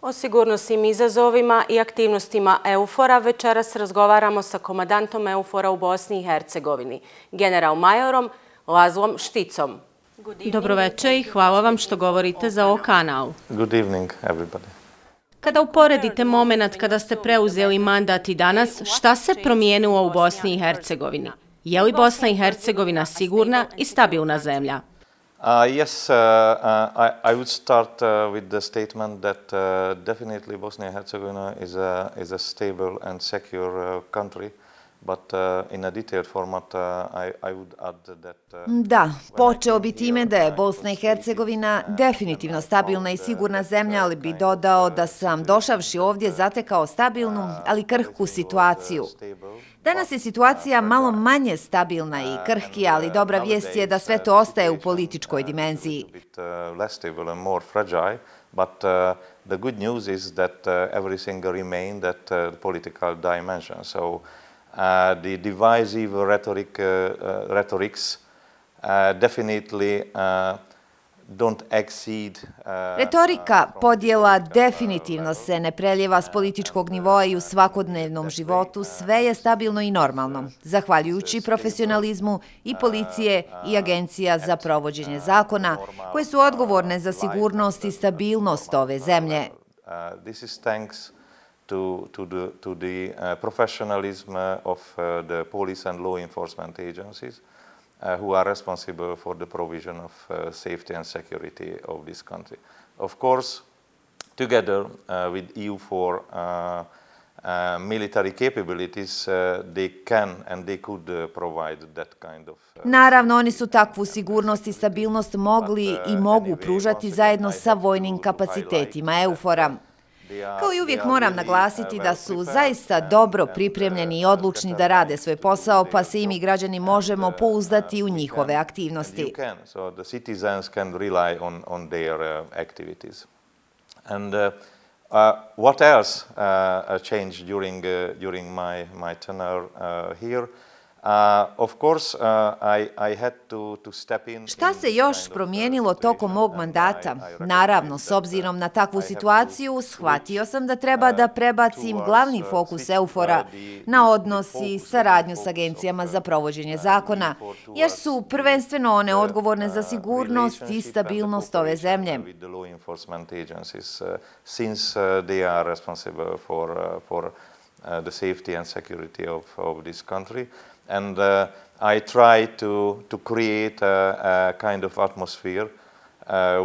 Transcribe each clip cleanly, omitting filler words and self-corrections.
O sigurnosnim izazovima i aktivnostima EUFOR-a večeras razgovaramo sa komandantom EUFOR-a u Bosni i Hercegovini, generalmajorom Lászlom Stitzom. Dobroveče i hvala vam što govorite za ovo kanal. Good evening, everybody. Kada uporedite moment kada ste preuzeli mandat i danas, šta se promijenilo u Bosni i Hercegovini? Je li Bosna i Hercegovina sigurna i stabilna zemlja? Yes, I would start with the statement that definitely Bosnia and Herzegovina is a stable and secure country. But in a detailed format, I would add that... Da, počeo bi time da je Bosna i Hercegovina definitivno stabilna i sigurna zemlja, ali bi dodao da sam došavši ovdje zatekao stabilnu, ali krhku situaciju. Danas je situacija malo manje stabilna i krhki, ali dobra vijest je da sve to ostaje u političkoj dimenziji. But the good news is that everything remained at the political dimension. So the divisive rhetorics definitely don't exceed... Retorika podjela definitivno se ne preljeva s političkog nivoa i u svakodnevnom životu, sve je stabilno i normalno, zahvaljujući profesionalizmu i policije i agencija za provođenje zakona, koje su odgovorne za sigurnost i stabilnost ove zemlje. This is thanks to the professionalism of the police and law enforcement agencies who are responsible for the provision of safety and security of this country. Of course, together with EUFOR military capabilities, they can and they could provide that kind of... Naravno, oni su takvu sigurnost i stabilnost mogli i mogu pružati zajedno sa vojnim kapacitetima EUFOR-a. Kao i uvijek moram naglasiti da su zaista dobro pripremljeni i odlučni da rade svoj posao, pa se i mi građani možemo pouzdati u njihove aktivnosti. So the citizens can rely on their activities. And what else changed during my tenure here? Of course, I had to step in... Šta se još promijenilo tokom mog mandata? Naravno, s obzirom na takvu situaciju, shvatio sam da treba da prebacim glavni fokus EUFOR-a na odnos i saradnju s agencijama za provođenje zakona, jer su prvenstveno one odgovorne za sigurnost i stabilnost ove zemlje. Since they are responsible for the safety and security of this country. And I try to create a kind of atmosphere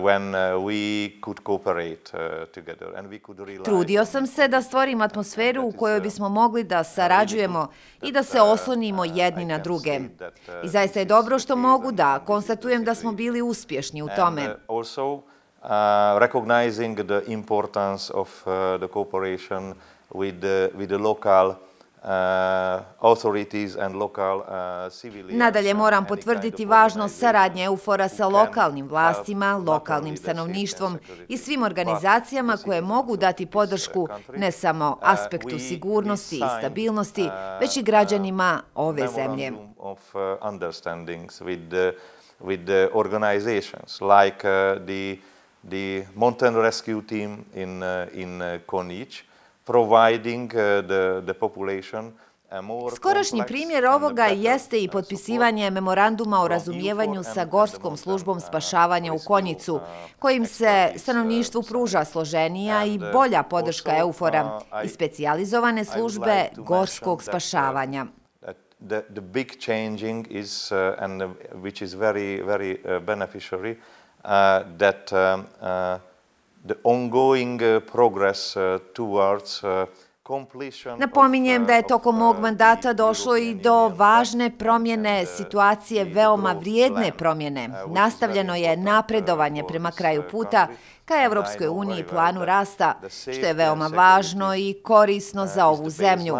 when we could cooperate together and we could rely... Trudio sam se da stvorim atmosferu u kojoj bismo mogli da sarađujemo i da se oslonimo jedni na druge. I zaista je dobro što mogu da konstatujem da smo bili uspješni u tome. And also recognizing the importance of the cooperation with the local authorities and local civilians. Nadalje moram potvrditi važnost saradnje EUFOR-a sa lokalnim vlastima, lokalnim stanovništvom i svim organizacijama koje mogu dati podršku ne samo aspektu sigurnosti i stabilnosti, već i građanima ove zemlje. Of understandings with the organizations like the mountain rescue team in Konić, providing the population Skorašnji primjer ovoga jeste i potpisivanje memoranduma o razumijevanju sa Gorskom službom spašavanja u Konjicu, kojim se stanovništvu pruža složenija i bolja podrška EUFOR-a i specijalizovane službe gorskog spašavanja. The big changing is, and which is very beneficiary, that the ongoing progress towards Napominjem da je tokom mog mandata došlo i do važne promjene situacije, veoma vrijedne promjene. Nastavljeno je napredovanje prema kraju puta ka Evropskoj uniji i planu rasta, što je veoma važno i korisno za ovu zemlju.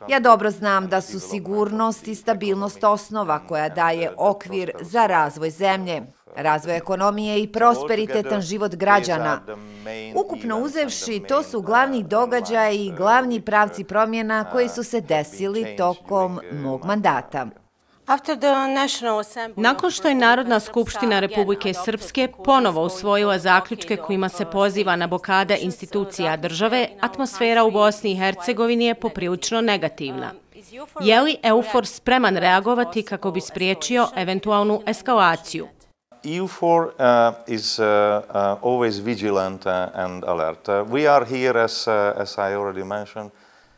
Ja dobro znam da su sigurnost i stabilnost osnova koja daje okvir za razvoj zemlje, razvoj ekonomije i prosperitetan život građana. Ukupno uzevši, to su glavni događaji i glavni pravci promjena koji su se desili tokom mog mandata. Nakon što je Narodna skupština Republike Srpske ponovo usvojila zaključke kojima se poziva na blokade institucija države, atmosfera u Bosni i Hercegovini je poprilično negativna. Je li EUFOR spreman reagovati kako bi spriječio eventualnu eskalaciju? EUFOR is always vigilant and alert. We are here, as I already mentioned,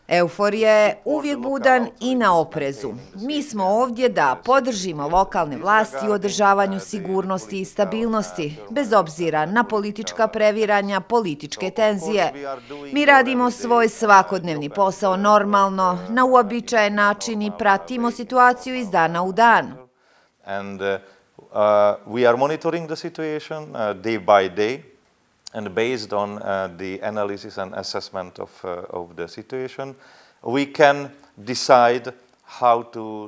EUFOR je uvijek budan i na oprezu. Mi smo ovdje da podržimo lokalne vlasti u održavanju sigurnosti i stabilnosti, bez obzira na politička previranja, političke tenzije. Mi radimo svoj svakodnevni posao normalno, na uobičajen način i pratimo situaciju iz dana u dan. We are monitoring the situation day by day. And based on the analysis and assessment of the situation, we can decide how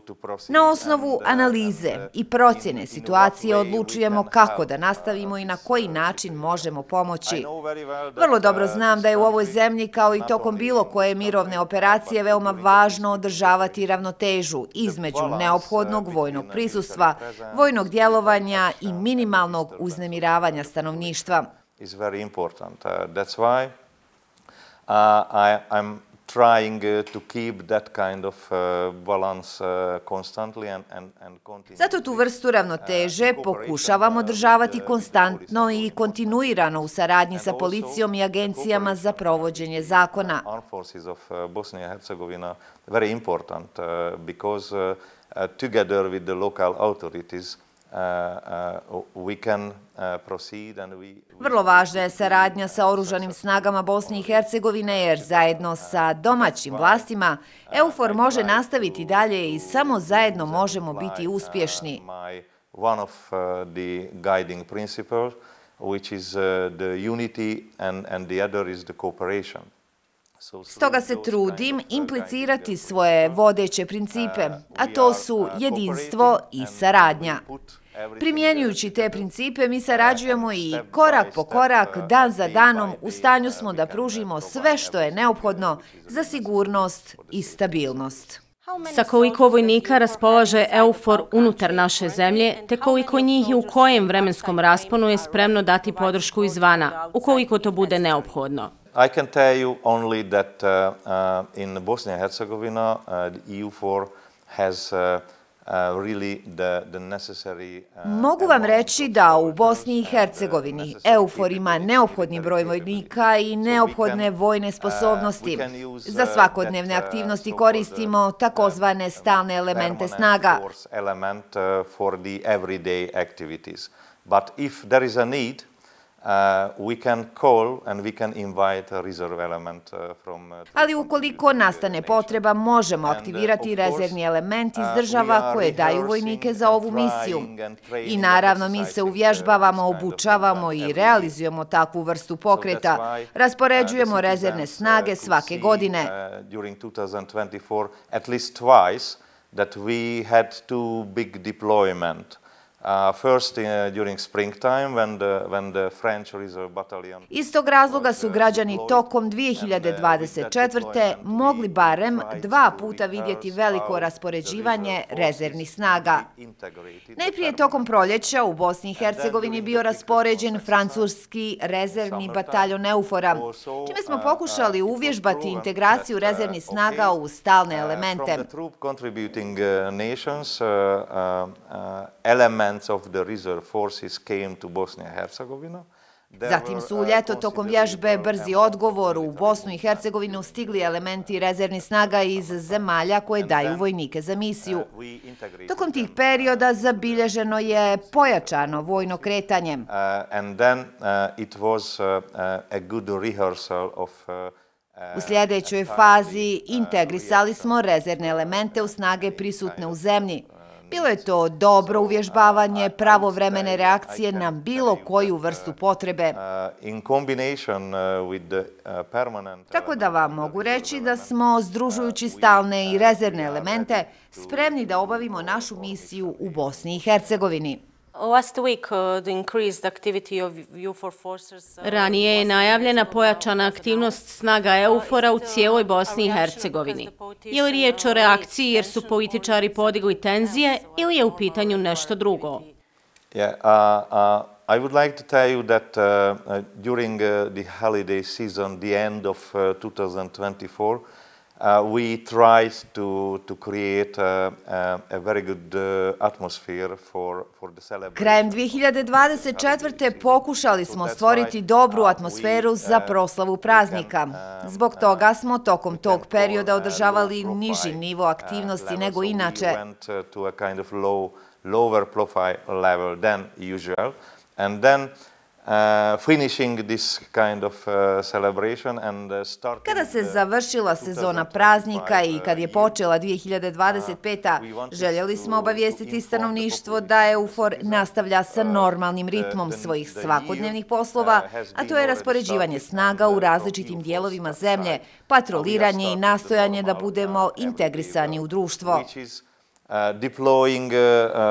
to proceed. Na osnovu analize i procjene situacije odlučujemo kako da nastavimo i na koji način možemo pomoći. Vrlo dobro znam da je u ovoj zemlji, kao i tokom bilo koje mirovne operacije, veoma važno održavati ravnotežu između neophodnog vojnog prisustva, vojnog djelovanja i minimalnog uznemiravanja stanovništva. Is very important. That's why I'm trying to keep that kind of balance constantly and continuously. Zato tu vrstu ravnoteže pokušavamo održavati konstantno i kontinuirano u saradnji sa policijom i agencijama za provođenje zakona. Armed forces of Bosnia and Herzegovina very important because together with the local authorities we can proceed and we... Vrlo važna je saradnja sa oružanim snagama Bosne i Hercegovine, jer zajedno sa domaćim vlastima EUFOR može nastaviti dalje i samo zajedno možemo biti uspješni. One of the guiding principles, which is the unity and the other is the cooperation. Stoga se trudim implicirati svoje vodeće principe, a to su jedinstvo i saradnja. Primjenjujući te principe, mi sarađujemo i korak po korak, dan za danom, u stanju smo da pružimo sve što je neophodno za sigurnost i stabilnost. Sa koliko vojnika raspolaže EUFOR unutar naše zemlje, te koliko njih i u kojem vremenskom rasponu je spremno dati podršku izvana, ukoliko to bude neophodno? I can tell you only that in Bosnia and Herzegovina, the EUFOR has really the necessary... Mogu vam reći da u Bosni i Hercegovini EUFOR ima neophodni broj vojnika i neophodne vojne sposobnosti. Za svakodnevne aktivnosti koristimo takozvane stalne elemente snaga. But if there is a need, we can call and we can invite a reserve element from... Ali ukoliko nastane potreba, možemo aktivirati rezervni element iz država koje daju vojnike za ovu misiju. I naravno mi se uvježbavamo, obučavamo i realizujemo takvu vrstu pokreta. Raspoređujemo rezervne snage svake godine. During 2024, at least twice, that we had two big deployment. First during springtime when the French Reserve Battalion... Iz tog razloga su građani tokom 2024. mogli barem 2 puta vidjeti veliko raspoređivanje rezervnih snaga. Najprije tokom proljeća u Bosni i Hercegovini bio raspoređen francuski rezervni bataljon EUFOR-a, čime smo pokušali uvježbati integraciju rezervnih snaga u stalne elemente. Of the reserve forces came to Bosnia and Herzegovina. Zatim su u ljeto tokom vježbe Brzi odgovor u Bosnu i Hercegovinu stigli elementi rezervnih snaga iz zemalja koje daju vojnike za misiju. Tokom tih perioda zabilježeno je pojačano vojno kretanje. And then it was a good rehearsal of U sljedećoj fazi integrisali smo rezervne elemente u snage prisutne u zemlji. Bilo je to dobro uvježbavanje, pravovremene reakcije na bilo koju vrstu potrebe. Tako da vam mogu reći da smo, združujući stalne i rezervne elemente, spremni da obavimo našu misiju u Bosni i Hercegovini. Ranije je najavljena pojačana aktivnost snaga EUFOR-a u cijeloj Bosni i Hercegovini. Je li riječ o reakciji jer su političari podigli tenzije ili je u pitanju nešto drugo? I would like to tell you that during the holiday season, the end of 2024, we tried to create a very good atmosphere for the celebration. Krajem 2024. pokušali smo stvoriti dobru atmosferu za proslavu praznika. Zbog toga smo tokom tog perioda održavali niži nivo aktivnosti nego inače. Lower profile level than usual, and then finishing this kind of celebration and starting. Kada se završila sezona praznika i kad je počela 2025. željeli smo obavijestiti stanovništvo da EUFOR nastavlja sa normalnim ritmom svojih svakodnevnih poslova, a to je raspoređivanje snaga u različitim dijelovima zemlje, patroliranje i nastojanje da budemo integrisani u društvo. Deploying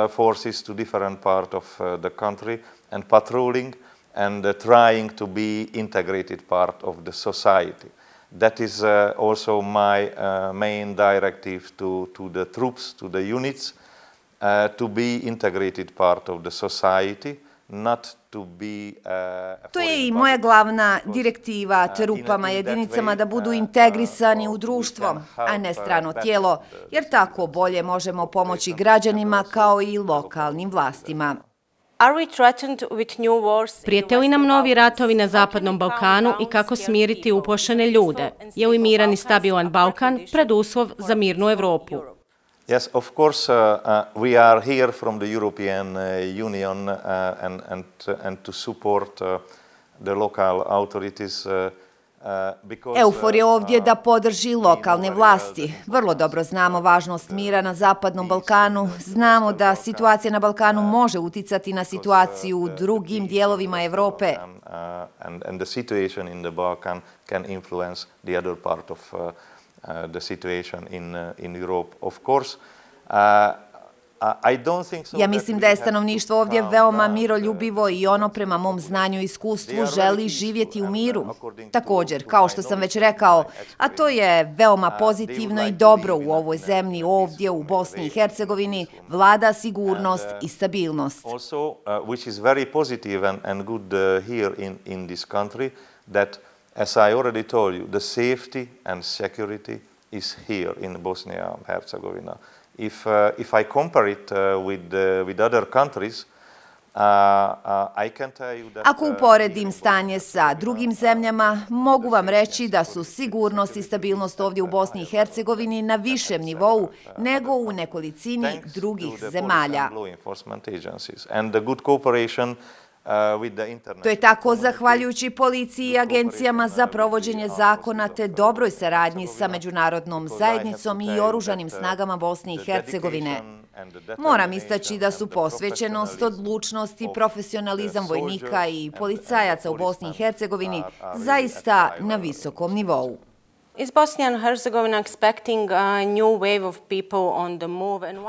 forces to different part of the country and patrolling and trying to be integrated part of the society. That is also my main directive to the troops, to the units, to be integrated part of the society, not to be To je i moja glavna direktiva trupama jedinicama da budu integrisani u društvo, a ne strano tijelo, jer tako bolje možemo pomoći građanima kao i lokalnim vlastima. Prijete li nam novi ratovi na Zapadnom Balkanu i kako smiriti uplašene ljude? Je li miran i stabilan Balkan preduslov za mirnu Evropu? Yes, of course, we are here from the European Union and to support the local authorities. EUFOR je ovdje da podrži lokalne vlasti. Vrlo dobro znamo važnost mira na Zapadnom Balkanu. Znamo da situacija na Balkanu može uticati na situaciju u drugim dijelovima Evrope. And the situation in the Balkan can influence the other part of the situation in Europe, of course. Ja mislim da je stanovništvo ovdje veoma miroljubivo i ono prema mom znanju i iskustvu želi živjeti u miru. Također, kao što sam već rekao, a to je veoma pozitivno i dobro u ovoj zemlji, ovdje u Bosni i Hercegovini, vlada sigurnost i stabilnost. Also, which is very positive and good here in this country, that as I already told you, the safety and security is here in Bosnia and Herzegovina. If I compare it with other countries, I can tell you that. Ako uporedim stanje sa drugim zemljama, mogu vam reći da su sigurnost i stabilnost ovdje u Bosni i Hercegovini na višem nivou nego u nekolicini drugih zemalja. To je tako zahvaljujući policiji i agencijama za provođenje zakona te dobroj saradnji sa međunarodnom zajednicom i oružanim snagama Bosne i Hercegovine. Moram istaći da su posvećenost, odlučnost i profesionalizam vojnika i policajaca u Bosni i Hercegovini zaista na visokom nivou.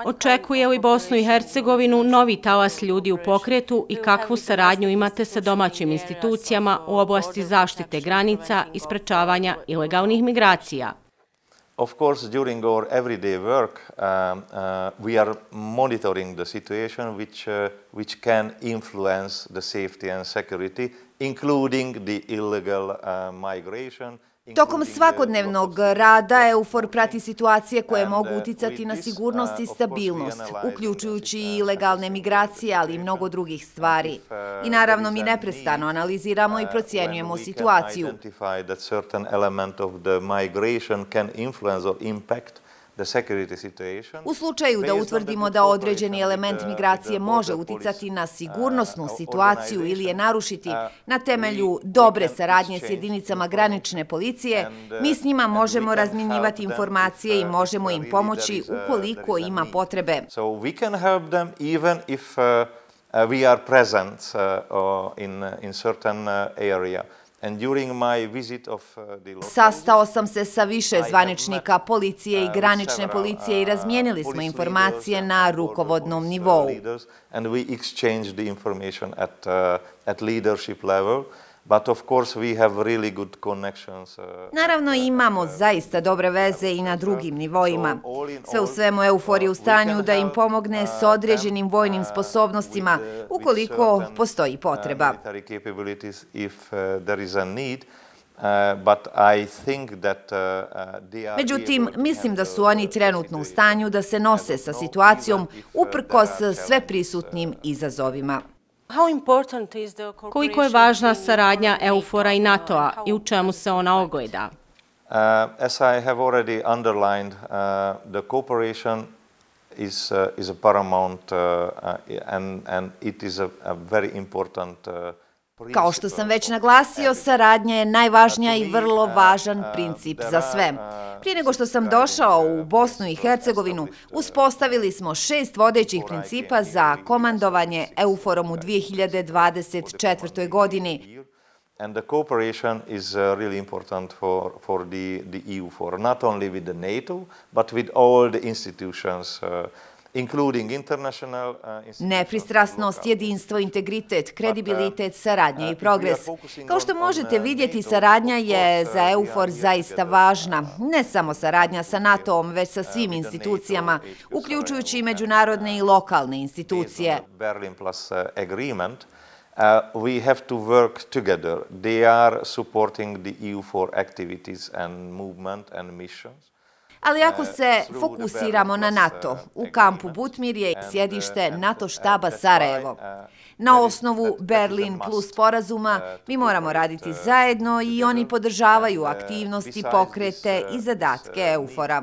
Očekuje li Bosnu i Hercegovinu novi talas ljudi u pokretu i kakvu saradnju imate sa domaćim institucijama u oblasti zaštite granica i sprečavanja ilegalnih migracija? Of course, during our everyday work, we are monitoring the situation which can influence the safety and security, including the illegal migration. Tokom svakodnevnog rada EUFOR prati situacije koje mogu uticati na sigurnost i stabilnost, uključujući i ilegalne migracije, ali i mnogo drugih stvari. I naravno mi neprestano analiziramo i procjenjujemo situaciju. U slučaju da utvrdimo da određeni element migracije može uticati na sigurnosnu situaciju ili je narušiti na temelju dobre saradnje s jedinicama granične policije, mi s njima možemo razmjenjivati informacije i možemo im pomoći ukoliko ima potrebe. We are present in certain area. Sastao sam se sa više zvaničnika policije i granične policije i razmijenili smo informacije na rukovodnom nivou. Naravno, imamo zaista dobre veze i na drugim nivoima. Sve u svemu, EUFOR je u stanju da im pomogne s određenim vojnim sposobnostima ukoliko postoji potreba. Međutim, mislim da su oni trenutno u stanju da se nose sa situacijom uprkos sve prisutnim izazovima. Koliko je važna saradnja EUFOR-a i NATO-a i u čemu se ona ogleda? As I have already underlined, the cooperation is a paramount and it is a very important Kao što sam već naglasio, saradnja je najvažnija i vrlo važan princip za sve. Prije nego što sam došao u Bosnu i Hercegovinu, uspostavili smo 6 vodećih principa za komandovanje EUFOR-om u 2024. godini. And the cooperation is really important for the EUFOR, not only with the NATO, but with all the institutions, including international institutions. Nepristrasnost, jedinstvo, integritet, kredibilitet, saradnja i progres. Kao što možete vidjeti, saradnja je za EUFOR zaista važna. Ne samo saradnja sa NATO-om, već sa svim institucijama, uključujući i međunarodne i lokalne institucije. Berlin Plus agreement. We have to work together. They are supporting the EUFOR activities and movement and missions. Ali ako se fokusiramo na NATO, u kampu Butmir je sjedište NATO štaba Sarajevo. Na osnovu Berlin plus sporazuma mi moramo raditi zajedno i oni podržavaju aktivnosti, pokrete i zadatke EUFOR-a.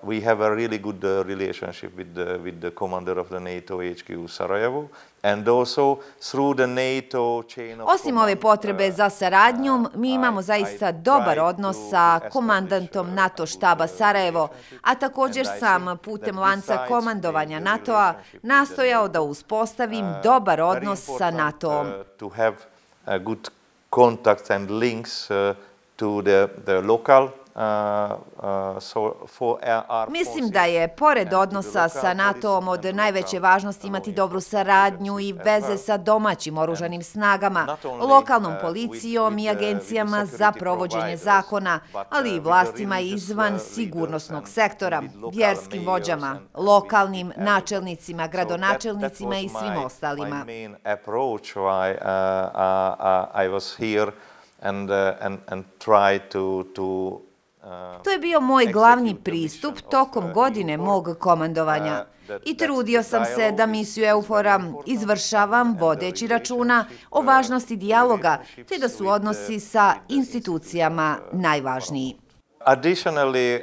We have a really good relationship with the commander of the NATO HQ u Sarajevu and also through the NATO chain of Osim ove potrebe za saradnjom, mi imamo zaista dobar odnos sa komandantom NATO štaba Sarajevo, a također sam putem lanca komandovanja NATO-a nastojao da uspostavim dobar odnos sa NATO-om. To have good contacts and links to the local. Mislim da je, pored odnosa sa NATO-om, od najveće važnosti imati dobru saradnju i veze sa domaćim oružanim snagama, lokalnom policijom i agencijama za provođenje zakona, ali i vlastima izvan sigurnosnog sektora, vjerskim vođama, lokalnim načelnicima, gradonačelnicima i svim ostalima. To je bio moj glavni pristup tokom godine mog komandovanja i trudio sam se da misiju EUFOR-a izvršavam vodeći računa o važnosti dijaloga, te da su odnosi sa institucijama najvažniji. Additionally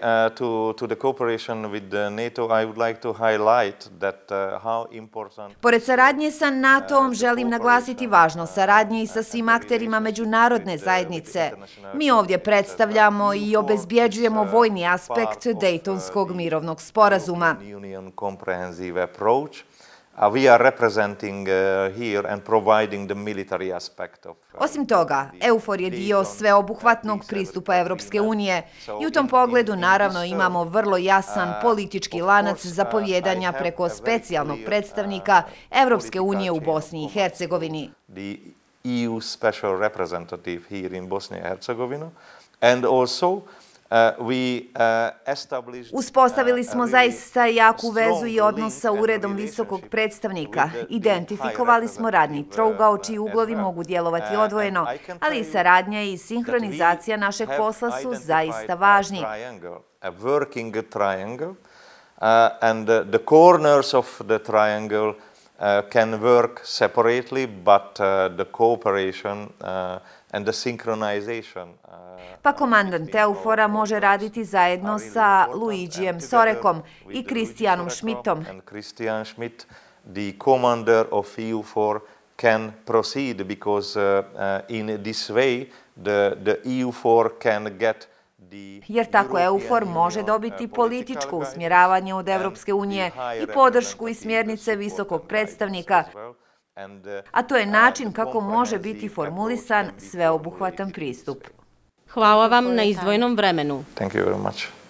to the cooperation with NATO, I would like to highlight that how important. Pored saradnje sa NATO-om želim naglasiti važnost saradnje i sa svim akterima međunarodne zajednice. Mi ovdje predstavljamo i obezbjeđujemo vojni aspekt Dejtonskog mirovnog sporazuma. We are representing here and providing the military aspect of. Osim toga, EUFOR je dio sveobuhvatnog pristupa Evropske unije i u tom pogledu naravno imamo vrlo jasan politički lanac zapovjedanja preko specijalnog predstavnika Evropske unije u Bosni i Hercegovini. The EU special representative here in Bosnia and Herzegovina and also Uspostavili smo zaista jaku vezu i odnos sa Uredom visokog predstavnika. Identifikovali smo radni trougao čiji uglovi mogu djelovati odvojeno, ali i saradnja i sinhronizacija našeg posla su zaista važni. And the corners of the triangle can work separately, but the cooperation and the synchronization. Pa komandant EUFOR-a može raditi zajedno sa Luigijem Sorekom i Kristijanom Schmidtom. Christian Schmidt, the commander of EUFOR, can proceed because in this way the EUFOR can get. Jer tako EUFOR može dobiti političko usmjeravanje od Evropske unije i podršku i smjernice visokog predstavnika. A to je način kako može biti formulisan sveobuhvatan pristup. Hvala vam na izdvojenom vremenu. Thank you very much.